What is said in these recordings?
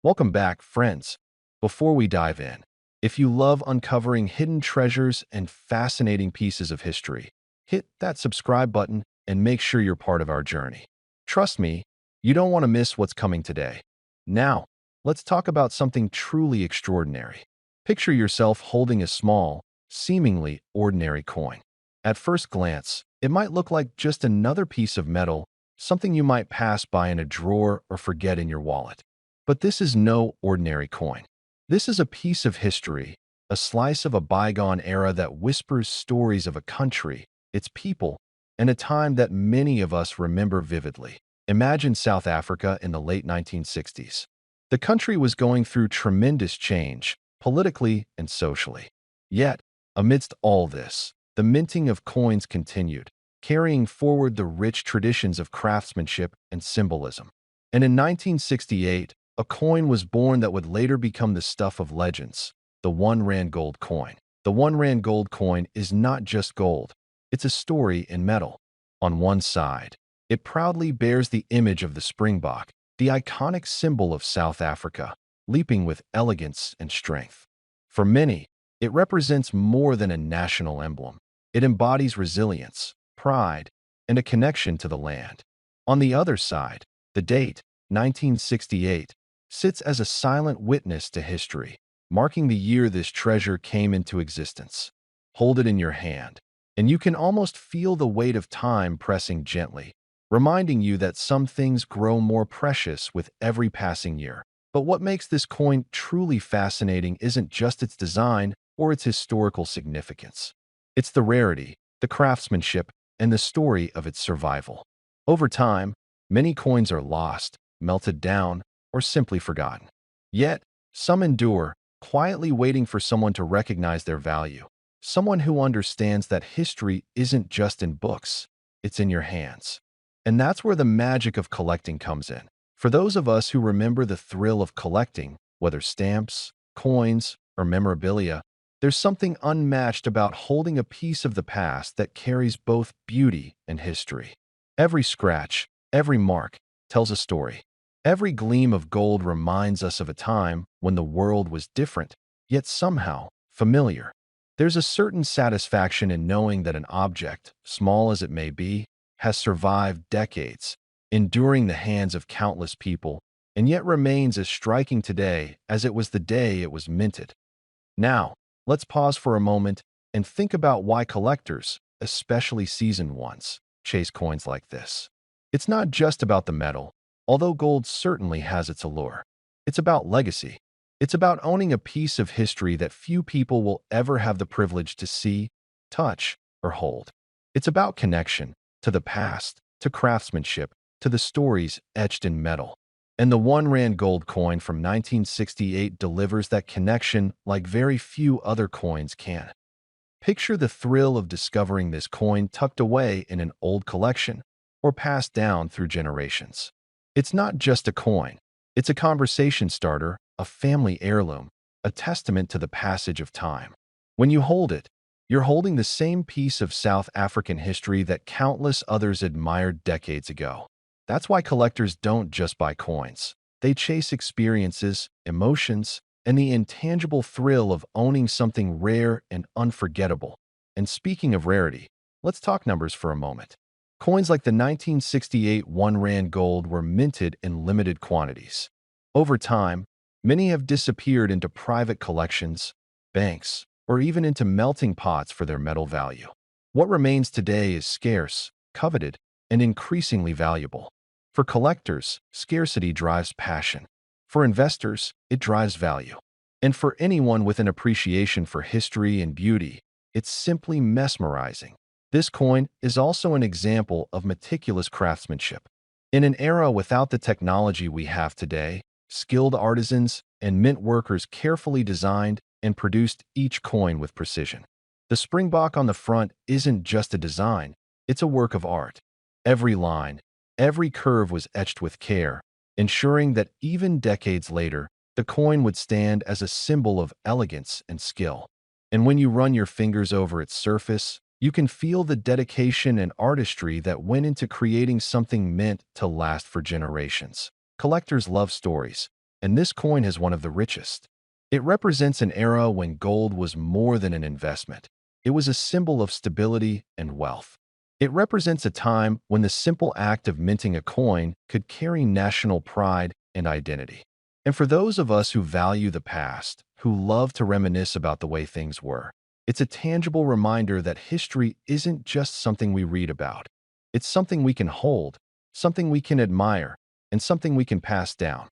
Welcome back, friends. Before we dive in, if you love uncovering hidden treasures and fascinating pieces of history, hit that subscribe button and make sure you're part of our journey. Trust me, you don't want to miss what's coming today. Now, let's talk about something truly extraordinary. Picture yourself holding a small, seemingly ordinary coin. At first glance, it might look like just another piece of metal, something you might pass by in a drawer or forget in your wallet. But this is no ordinary coin. This is a piece of history, a slice of a bygone era that whispers stories of a country, its people, and a time that many of us remember vividly. Imagine South Africa in the late 1960s. The country was going through tremendous change, politically and socially. Yet, amidst all this, the minting of coins continued, carrying forward the rich traditions of craftsmanship and symbolism. And in 1968, a coin was born that would later become the stuff of legends, the 1 Rand gold coin. The 1 Rand gold coin is not just gold, it's a story in metal. On one side, it proudly bears the image of the springbok, the iconic symbol of South Africa, leaping with elegance and strength. For many, it represents more than a national emblem. It embodies resilience, pride, and a connection to the land. On the other side, the date, 1968, sits as a silent witness to history, marking the year this treasure came into existence. Hold it in your hand, and you can almost feel the weight of time pressing gently, reminding you that some things grow more precious with every passing year. But what makes this coin truly fascinating isn't just its design or its historical significance. It's the rarity, the craftsmanship, and the story of its survival. Over time, many coins are lost, melted down, or simply forgotten. Yet, some endure, quietly waiting for someone to recognize their value. Someone who understands that history isn't just in books, it's in your hands. And that's where the magic of collecting comes in. For those of us who remember the thrill of collecting, whether stamps, coins, or memorabilia, there's something unmatched about holding a piece of the past that carries both beauty and history. Every scratch, every mark, tells a story. Every gleam of gold reminds us of a time when the world was different, yet somehow familiar. There's a certain satisfaction in knowing that an object, small as it may be, has survived decades, enduring the hands of countless people, and yet remains as striking today as it was the day it was minted. Now, let's pause for a moment and think about why collectors, especially seasoned ones, chase coins like this. It's not just about the metal, although gold certainly has its allure. It's about legacy. It's about owning a piece of history that few people will ever have the privilege to see, touch, or hold. It's about connection to the past, to craftsmanship, to the stories etched in metal. And the 1 Rand gold coin from 1968 delivers that connection like very few other coins can. Picture the thrill of discovering this coin tucked away in an old collection or passed down through generations. It's not just a coin. It's a conversation starter, a family heirloom, a testament to the passage of time. When you hold it, you're holding the same piece of South African history that countless others admired decades ago. That's why collectors don't just buy coins. They chase experiences, emotions, and the intangible thrill of owning something rare and unforgettable. And speaking of rarity, let's talk numbers for a moment. Coins like the 1968 1 Rand gold were minted in limited quantities. Over time, many have disappeared into private collections, banks, or even into melting pots for their metal value. What remains today is scarce, coveted, and increasingly valuable. For collectors, scarcity drives passion. For investors, it drives value. And for anyone with an appreciation for history and beauty, it's simply mesmerizing. This coin is also an example of meticulous craftsmanship. In an era without the technology we have today, skilled artisans and mint workers carefully designed and produced each coin with precision. The springbok on the front isn't just a design, it's a work of art. Every line, every curve was etched with care, ensuring that even decades later, the coin would stand as a symbol of elegance and skill. And when you run your fingers over its surface, you can feel the dedication and artistry that went into creating something meant to last for generations. Collectors love stories, and this coin has one of the richest. It represents an era when gold was more than an investment. It was a symbol of stability and wealth. It represents a time when the simple act of minting a coin could carry national pride and identity. And for those of us who value the past, who love to reminisce about the way things were, it's a tangible reminder that history isn't just something we read about. It's something we can hold, something we can admire, and something we can pass down.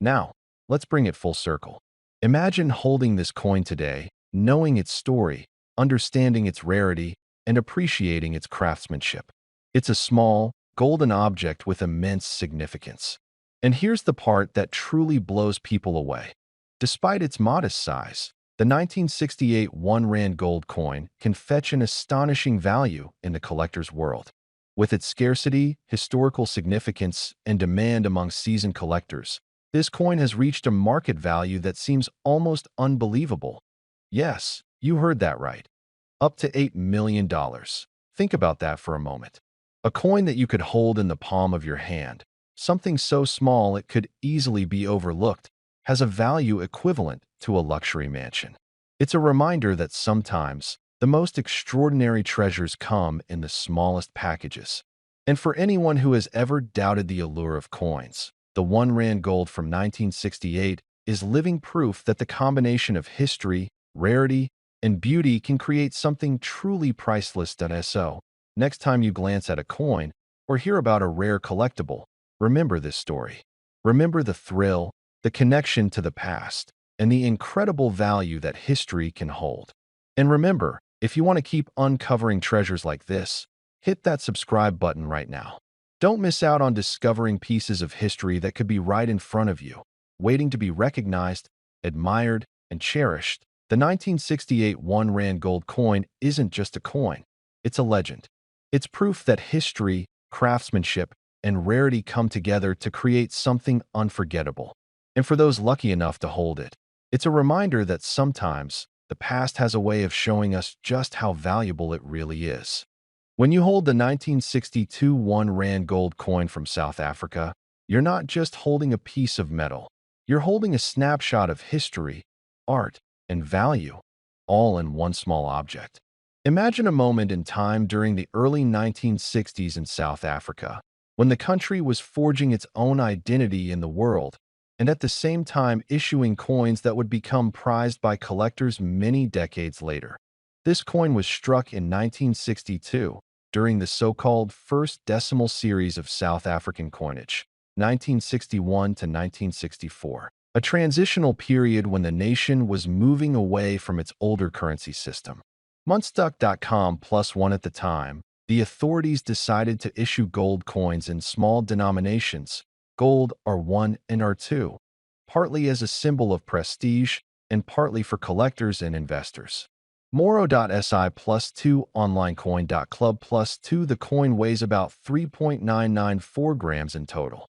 Now, let's bring it full circle. Imagine holding this coin today, knowing its story, understanding its rarity, and appreciating its craftsmanship. It's a small, golden object with immense significance. And here's the part that truly blows people away. Despite its modest size, the 1968 1 Rand gold coin can fetch an astonishing value in the collector's world. With its scarcity, historical significance, and demand among seasoned collectors, this coin has reached a market value that seems almost unbelievable. Yes, you heard that right. Up to $8 million. Think about that for a moment. A coin that you could hold in the palm of your hand, something so small it could easily be overlooked, has a value equivalent to a luxury mansion. It's a reminder that sometimes the most extraordinary treasures come in the smallest packages. And for anyone who has ever doubted the allure of coins, the 1 Rand gold from 1968 is living proof that the combination of history, rarity, and beauty can create something truly priceless. So, next time you glance at a coin or hear about a rare collectible, remember this story. Remember the thrill, the connection to the past, and the incredible value that history can hold. And remember, if you want to keep uncovering treasures like this, hit that subscribe button right now. Don't miss out on discovering pieces of history that could be right in front of you, waiting to be recognized, admired, and cherished. The 1968 1 Rand gold coin isn't just a coin, it's a legend. It's proof that history, craftsmanship, and rarity come together to create something unforgettable. And for those lucky enough to hold it, it's a reminder that sometimes the past has a way of showing us just how valuable it really is. When you hold the 1962 1 Rand gold coin from South Africa, you're not just holding a piece of metal. You're holding a snapshot of history, art, and value, all in one small object. Imagine a moment in time during the early 1960s in South Africa, when the country was forging its own identity in the world, and at the same time issuing coins that would become prized by collectors many decades later. This coin was struck in 1962 during the so-called First Decimal Series of South African coinage, 1961 to 1964, a transitional period when the nation was moving away from its older currency system. Munstuck.com +1 at the time, the authorities decided to issue gold coins in small denominations, gold R1 and R2, partly as a symbol of prestige and partly for collectors and investors. Moro.si +2 onlinecoin.club +2 The coin weighs about 3.994 grams in total.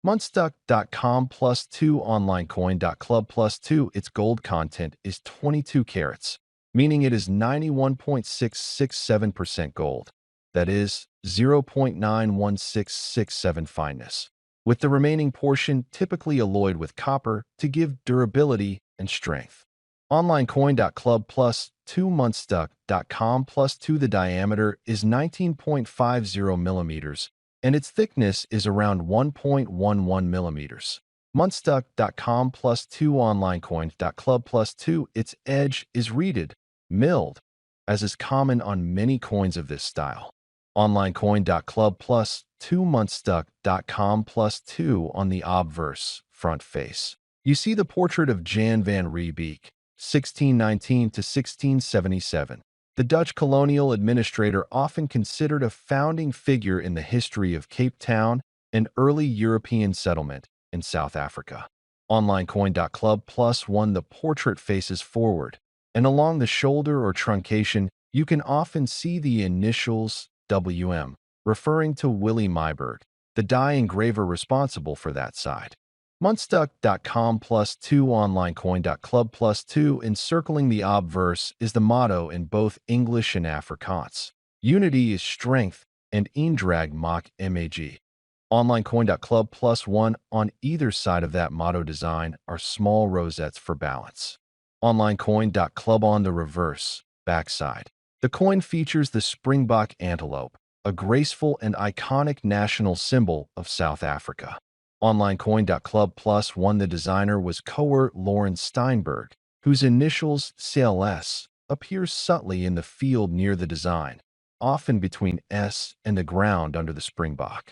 Munstuck.com +2 onlinecoin.club +2 Its gold content is 22 carats, meaning it is 91.667% gold. That is 0.91667 fineness, with the remaining portion typically alloyed with copper to give durability and strength. Onlinecoin.club +2 Munstuck.com +2 The diameter is 19.50 millimeters, and its thickness is around 1.11 millimeters. Munstuck.com +2 Onlinecoin.club +2 Its edge is reeded, milled, as is common on many coins of this style. Onlinecoin.club +2 Munstuck.com +2 On the obverse front face, you see the portrait of Jan van Riebeeck, 1619 to 1677. The Dutch colonial administrator often considered a founding figure in the history of Cape Town and early European settlement in South Africa. Onlinecoin.club +1 The portrait faces forward, and along the shoulder or truncation, you can often see the initials WM, referring to Willie Myburgh, the die engraver responsible for that side. Munstuck.com +2 Onlinecoin.club +2 Encircling the obverse is the motto in both English and Afrikaans. Unity is strength, and Eendrag maak mag. OnlineCoin.club plus one on either side of that motto design are small rosettes for balance. OnlineCoin.club on the reverse, backside. The coin features the springbok antelope, a graceful and iconic national symbol of South Africa. OnlineCoin.club plus one, the designer was Coer Lawrence Steinberg, whose initials CLS appears subtly in the field near the design, often between S and the ground under the springbok.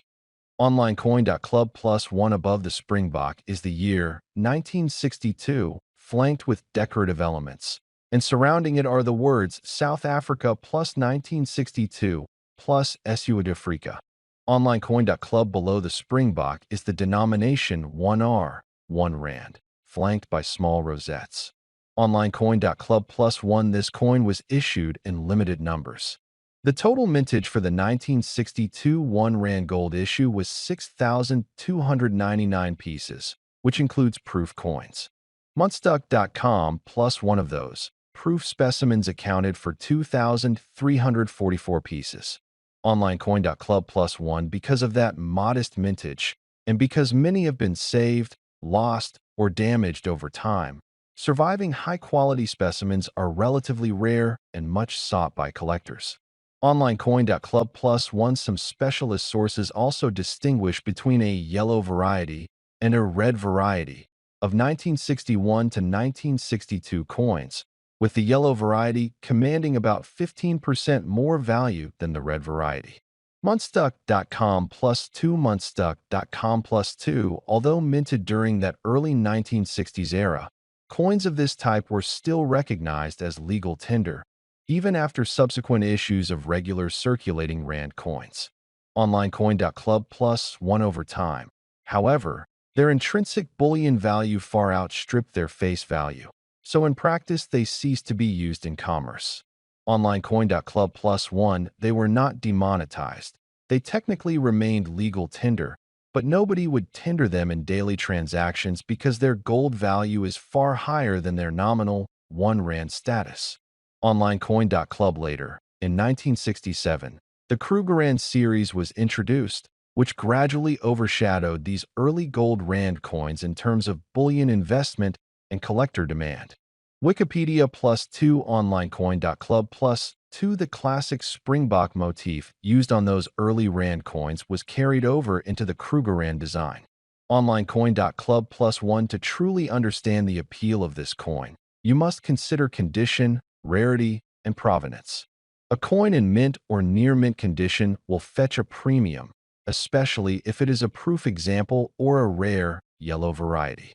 OnlineCoin.club plus one above the springbok is the year 1962, flanked with decorative elements, and surrounding it are the words South Africa plus 1962 plus Suid-Afrika. OnlineCoin.club below the springbok is the denomination 1R, 1 Rand, flanked by small rosettes. OnlineCoin.club plus one, this coin was issued in limited numbers. The total mintage for the 1962 1 Rand gold issue was 6,299 pieces, which includes proof coins. Muntstuck.com plus one of those. Proof specimens accounted for 2,344 pieces. OnlineCoin.club plus one, because of that modest mintage, and because many have been saved, lost, or damaged over time, surviving high-quality specimens are relatively rare and much sought by collectors. OnlineCoin.club plus one, some specialist sources also distinguish between a yellow variety and a red variety of 1961 to 1962 coins, with the yellow variety commanding about 15% more value than the red variety. Muntstuck.com plus two, Muntstuck.com plus two, although minted during that early 1960s era, coins of this type were still recognized as legal tender, even after subsequent issues of regular circulating Rand coins. OnlineCoin.club plus one, over time, however, their intrinsic bullion value far outstripped their face value, so in practice they ceased to be used in commerce. OnlineCoin.club plus one, they were not demonetized. They technically remained legal tender, but nobody would tender them in daily transactions because their gold value is far higher than their nominal 1 Rand status. OnlineCoin.club later, in 1967, the Krugerrand series was introduced, which gradually overshadowed these early gold Rand coins in terms of bullion investment and collector demand. Wikipedia plus two, OnlineCoin.club plus two, the classic springbok motif used on those early Rand coins was carried over into the Krugerrand design. OnlineCoin.club plus one, to truly understand the appeal of this coin, you must consider condition, rarity, and provenance. A coin in mint or near mint condition will fetch a premium, especially if it is a proof example or a rare yellow variety.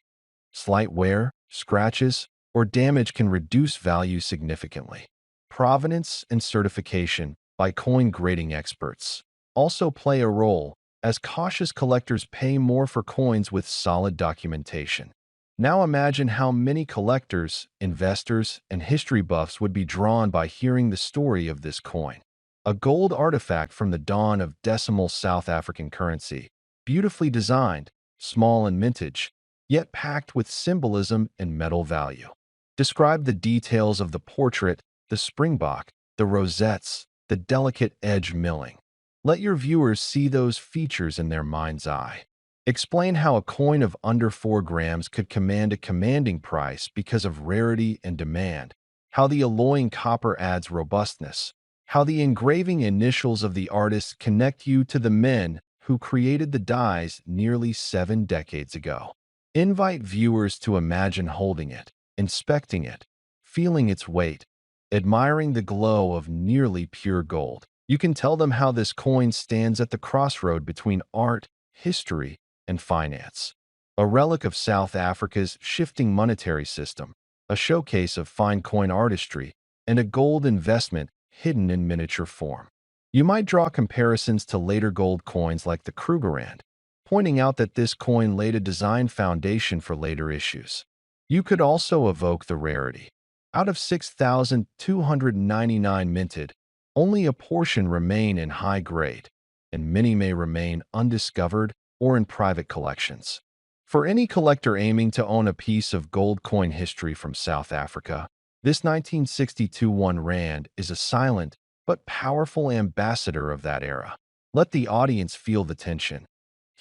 Slight wear, scratches, or damage can reduce value significantly. Provenance and certification by coin grading experts also play a role, as cautious collectors pay more for coins with solid documentation. Now imagine how many collectors, investors, and history buffs would be drawn by hearing the story of this coin. A gold artifact from the dawn of decimal South African currency, beautifully designed, small in mintage, yet packed with symbolism and metal value. Describe the details of the portrait, the springbok, the rosettes, the delicate edge milling. Let your viewers see those features in their mind's eye. Explain how a coin of under 4 grams could command a commanding price because of rarity and demand, how the alloying copper adds robustness, how the engraving initials of the artist connect you to the men who created the dies nearly 7 decades ago. Invite viewers to imagine holding it, inspecting it, feeling its weight, admiring the glow of nearly pure gold. You can tell them how this coin stands at the crossroad between art, history, and finance. A relic of South Africa's shifting monetary system, a showcase of fine coin artistry, and a gold investment hidden in miniature form. You might draw comparisons to later gold coins like the Krugerrand, pointing out that this coin laid a design foundation for later issues. You could also evoke the rarity. Out of 6,299 minted, only a portion remain in high grade, and many may remain undiscovered or in private collections. For any collector aiming to own a piece of gold coin history from South Africa, this 1962 1 Rand is a silent but powerful ambassador of that era. Let the audience feel the tension.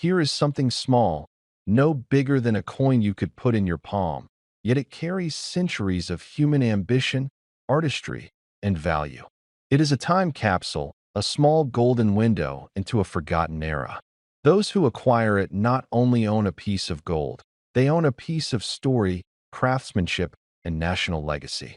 Here is something small, no bigger than a coin you could put in your palm, yet it carries centuries of human ambition, artistry, and value. It is a time capsule, a small golden window into a forgotten era. Those who acquire it not only own a piece of gold, they own a piece of story, craftsmanship, and national legacy.